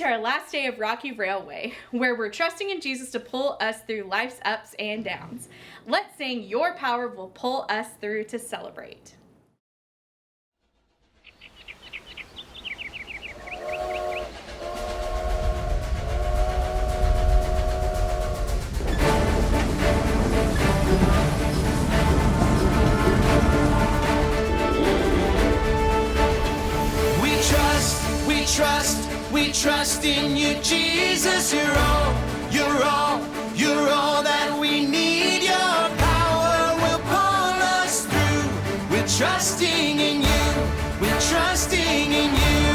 to our last day of Rocky Railway, where we're trusting in Jesus to pull us through life's ups and downs. Let's sing Your Power Will Pull Us Through to celebrate. We trust in you, Jesus. You're all that we need. Your power will pull us through. We're trusting in you. We're trusting in you.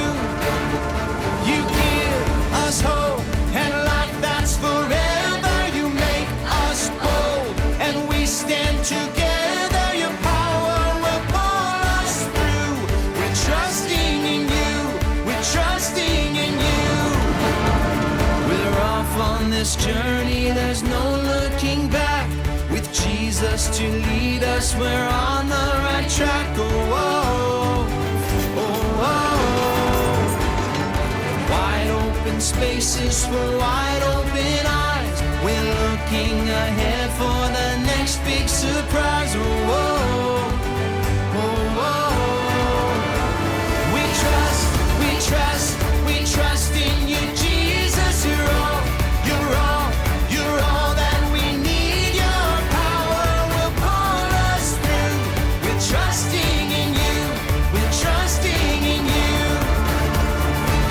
You give us hope and life that's forever. You make us bold and we stand together. Your power will pull us through. We're trusting in you. We're trusting in you. We're off on this journey, there's no looking back. With Jesus to lead us, we're on the right track. Oh, oh, oh, oh. Wide open spaces for wide open eyes. We're looking ahead for the next big surprise. Oh, oh, oh, oh. We trust in you, Jesus. You're all that we need. Your power will pull us through. We're trusting in you. We're trusting in you.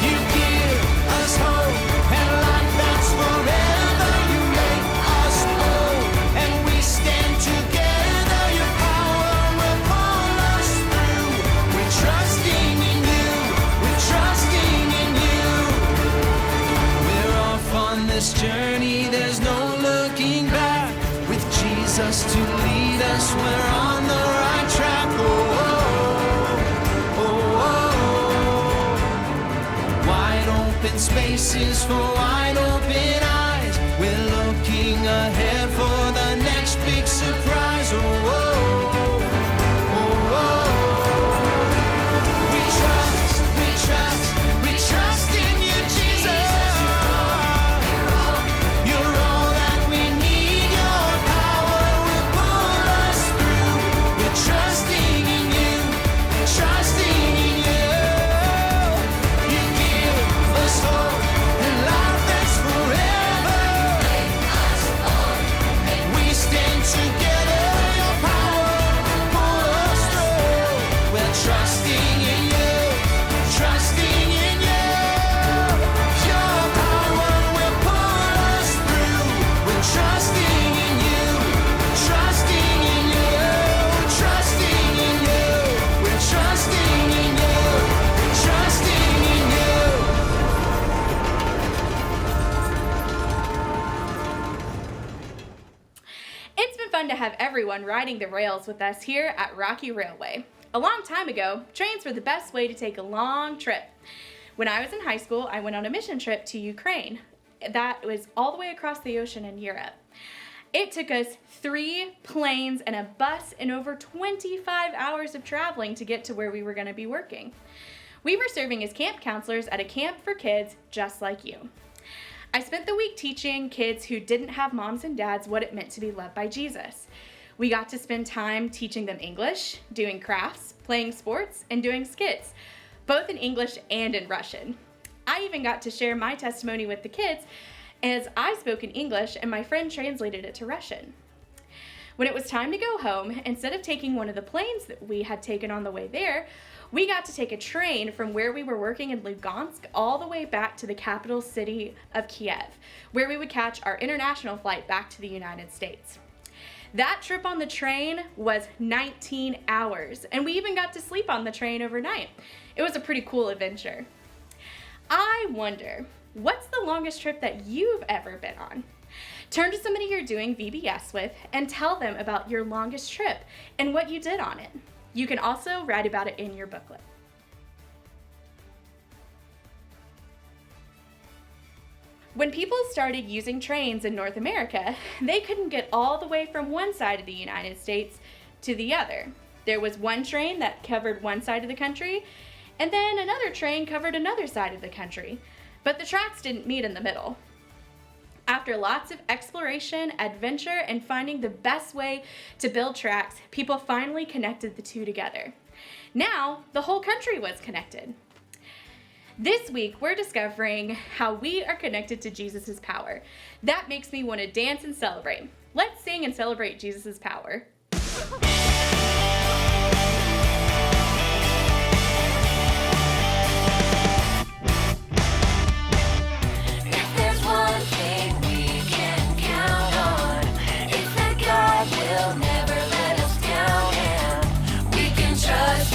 You give us hope and life that's forever. You make us whole and we stand together. Your power will pull us through. We're trusting in you. We're trusting in you. We're off on this journey, there's no looking back. With Jesus to lead us, we're on the right track. Oh, oh, oh, oh. Wide open spaces for wide open eyes. We're looking ahead for the next big surprise. Oh, oh, oh, oh. We trust in you, Jesus. You're all that we need. Your power will pull us through. We're trusting in you. We're trusting in you. You give us hope and life that's forever. We stand together. Your power will pull us through. We're trusting in you. Trusting in you. Your power will pull us through. We're trusting in you. Trusting in you. Trusting in you. We're trusting in you. Trusting in you. It's been fun to have everyone riding the rails with us here at Rocky Railway. A long time ago, trains were the best way to take a long trip. When I was in high school, I went on a mission trip to Ukraine. That was all the way across the ocean in Europe. It took us 3 planes and a bus and over 25 hours of traveling to get to where we were going to be working. We were serving as camp counselors at a camp for kids just like you. I spent the week teaching kids who didn't have moms and dads what it meant to be loved by Jesus. We got to spend time teaching them English, doing crafts, playing sports, and doing skits, both in English and in Russian. I even got to share my testimony with the kids as I spoke in English and my friend translated it to Russian. When it was time to go home, instead of taking one of the planes that we had taken on the way there, we got to take a train from where we were working in Lugansk all the way back to the capital city of Kiev, where we would catch our international flight back to the United States. That trip on the train was 19 hours, and we even got to sleep on the train overnight. It was a pretty cool adventure. I wonder, what's the longest trip that you've ever been on? Turn to somebody you're doing VBS with and tell them about your longest trip and what you did on it. You can also write about it in your booklet. When people started using trains in North America, they couldn't get all the way from one side of the United States to the other. There was one train that covered one side of the country, and then another train covered another side of the country. But the tracks didn't meet in the middle. After lots of exploration, adventure, and finding the best way to build tracks, people finally connected the two together. Now, the whole country was connected. This week, we're discovering how we are connected to Jesus' power. That makes me want to dance and celebrate. Let's sing and celebrate Jesus' power.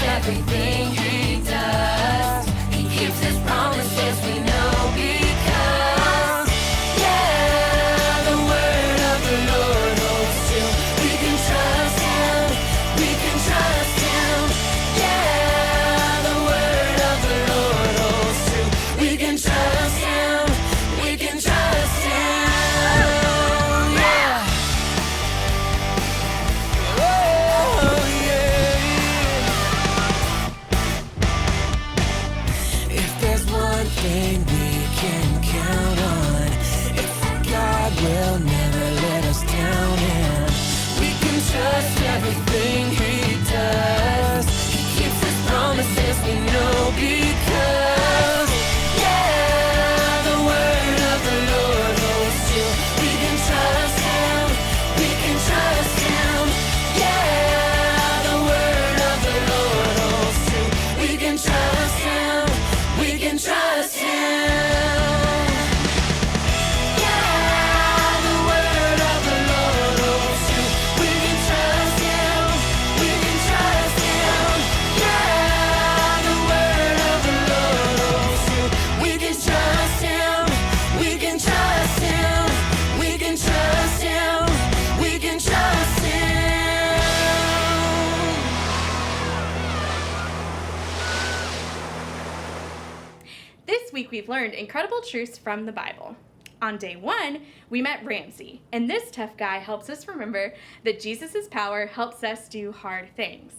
Everything he does, he keeps his promises, we know because, yeah, the word of the Lord holds true. We can trust him, we can trust him, yeah, the word of the Lord holds true. We can trust him, we can trust him, yeah. Oh, yeah. One thing we can count on, it's that God will never let us down, and we can trust everything he does. He keeps his promises, we know because, yeah, the word of the Lord holds true. We can trust him, we can trust him, yeah, the word of the Lord holds true. We can trust him, we can trust him. Yeah, the word of the Lord holds true. We can trust him. We can trust him. Yeah, the word of the Lord holds true. We can trust him. We can trust him. We can trust him. We can trust him. This week we've learned incredible truths from the Bible. On day 1, we met Ramsey, and this tough guy helps us remember that Jesus' power helps us do hard things.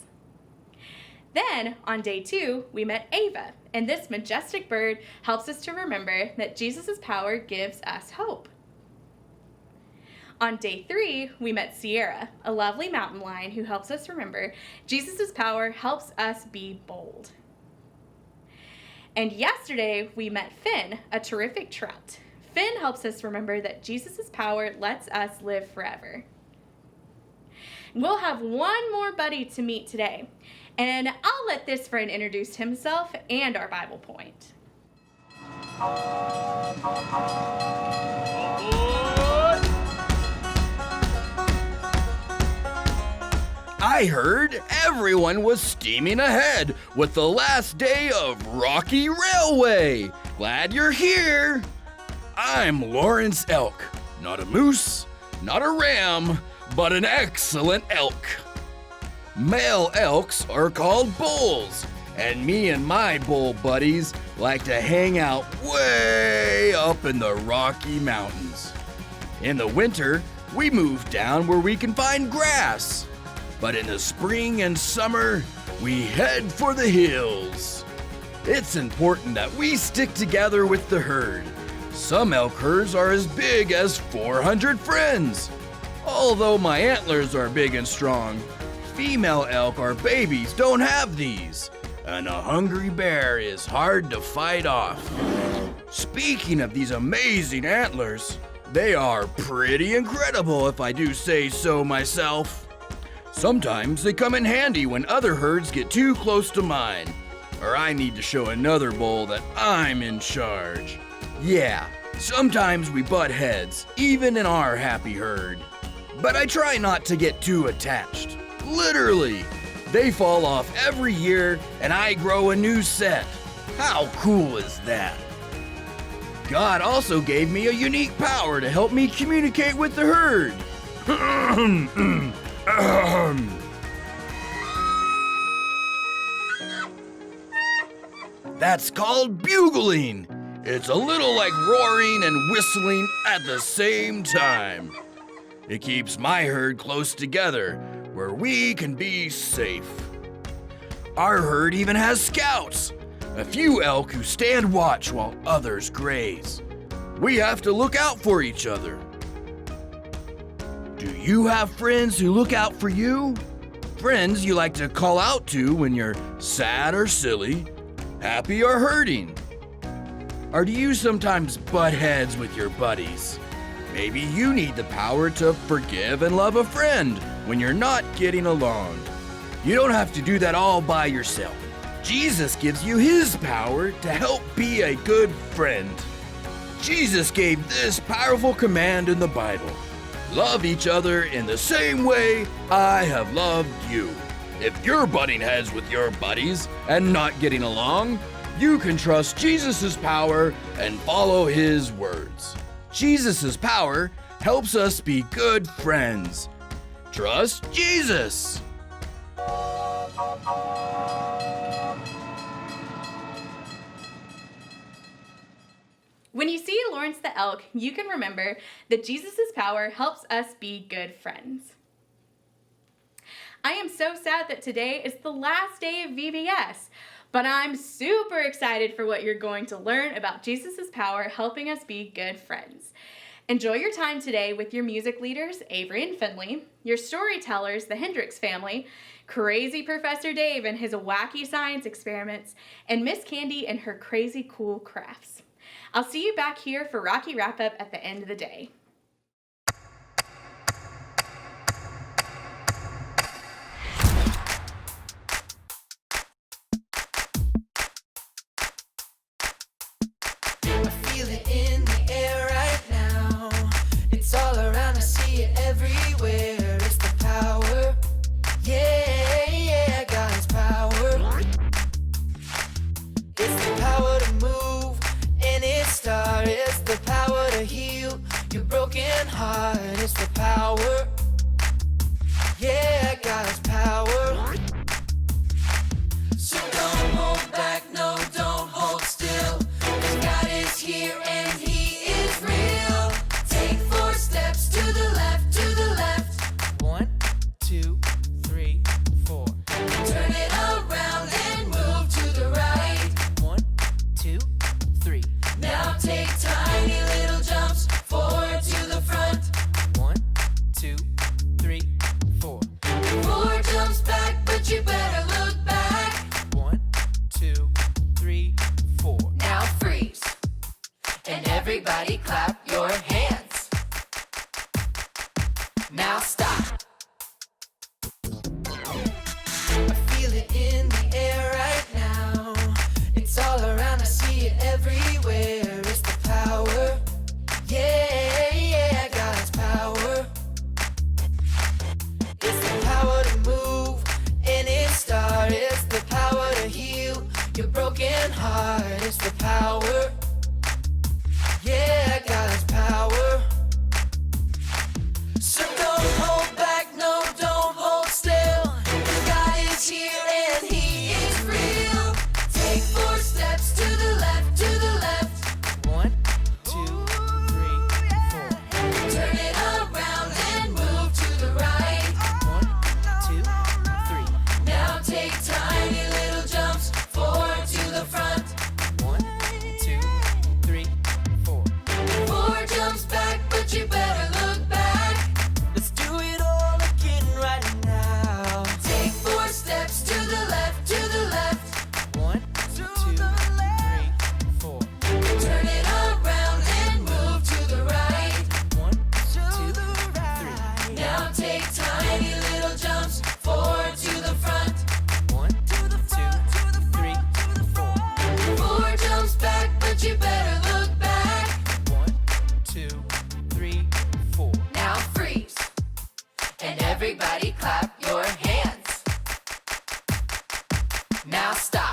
Then, on day 2, we met Ava, and this majestic bird helps us to remember that Jesus' power gives us hope. On day 3, we met Sierra, a lovely mountain lion who helps us remember Jesus' power helps us be bold. And yesterday, we met Finn, a terrific trout. Finn helps us remember that Jesus' power lets us live forever. We'll have one more buddy to meet today, and I'll let this friend introduce himself and our Bible point. I heard everyone was steaming ahead with the last day of Rocky Railway. Glad you're here. I'm Lawrence Elk, not a moose, not a ram, but an excellent elk. Male elks are called bulls, and me and my bull buddies like to hang out way up in the Rocky Mountains. In the winter, we move down where we can find grass. But in the spring and summer, we head for the hills. It's important that we stick together with the herd. Some elk herds are as big as 400 friends. Although my antlers are big and strong, female elk or babies don't have these, and a hungry bear is hard to fight off. Speaking of these amazing antlers, they are pretty incredible if I do say so myself. Sometimes they come in handy when other herds get too close to mine, or I need to show another bull that I'm in charge. Yeah, sometimes we butt heads, even in our happy herd. But I try not to get too attached. Literally, they fall off every year and I grow a new set. How cool is that? God also gave me a unique power to help me communicate with the herd. That's called bugling. It's a little like roaring and whistling at the same time. It keeps my herd close together where we can be safe. Our herd even has scouts, A few elk who stand watch while others graze. We have to look out for each other. Do you have friends who look out for you? Friends you like to call out to when you're sad or silly, happy or hurting? Or do you sometimes butt heads with your buddies? Maybe you need the power to forgive and love a friend when you're not getting along. You don't have to do that all by yourself. Jesus gives you his power to help be a good friend. Jesus gave this powerful command in the Bible. Love each other in the same way I have loved you. If you're butting heads with your buddies and not getting along, you can trust Jesus' power and follow his words. Jesus' power helps us be good friends. Trust Jesus. When you see Lawrence the elk, you can remember that Jesus' power helps us be good friends. I am so sad that today is the last day of VBS, but I'm super excited for what you're going to learn about Jesus' power helping us be good friends. Enjoy your time today with your music leaders, Avery and Finley, your storytellers, the Hendricks family, crazy Professor Dave and his wacky science experiments, and Miss Candy and her crazy cool crafts. I'll see you back here for Rocky Wrap-Up at the end of the day. I feel it in the air right now. It's all around, I see it everywhere. It's the power. Yeah, God's power. It's the power to move any star. It's the power to heal your broken heart. It's the power. Yeah, God's power. So don't hold back, no, don't hold still. 'Cause God is here and he is real. Take 4 steps to the left, to the left. 1, 2, 3, 4. Turn it around and move to the right. 1, 2, 3. Now take tiny little jumps forward to the front. 1, 2, 3, 4. 4 jumps back, but you better look back. 1, 2, 3, 4. Now freeze. And everybody clap your hands. Now stop. I feel it in the air right now. It's all around, I see it everywhere. It's the power. Yeah, God's power. It's the power to move any star. It's the power to heal your broken heart. It's the power. Yeah, God's power. So don't hold back, no, don't hold still. God is here and he is real. Take 4 steps to the left, to the left. 1, 2, 3, 4. Turn it around and move to the right. 1, 2, 3. Now take tiny little jumps forward to the front. 1, 2, 3, 4. 4 jumps back, but you better look back. Let's do it all again right now. Take 4 steps to the left, to the left. 1, 2, 3, 4. Turn it around and move to the right. 1, 2, 3. Now take tiny little jumps forward to the front. 1, 2, 3, 4. 4 jumps back, but you better look back. 1, 2, 3, 4. Now freeze. And everybody clap your hands. Now stop.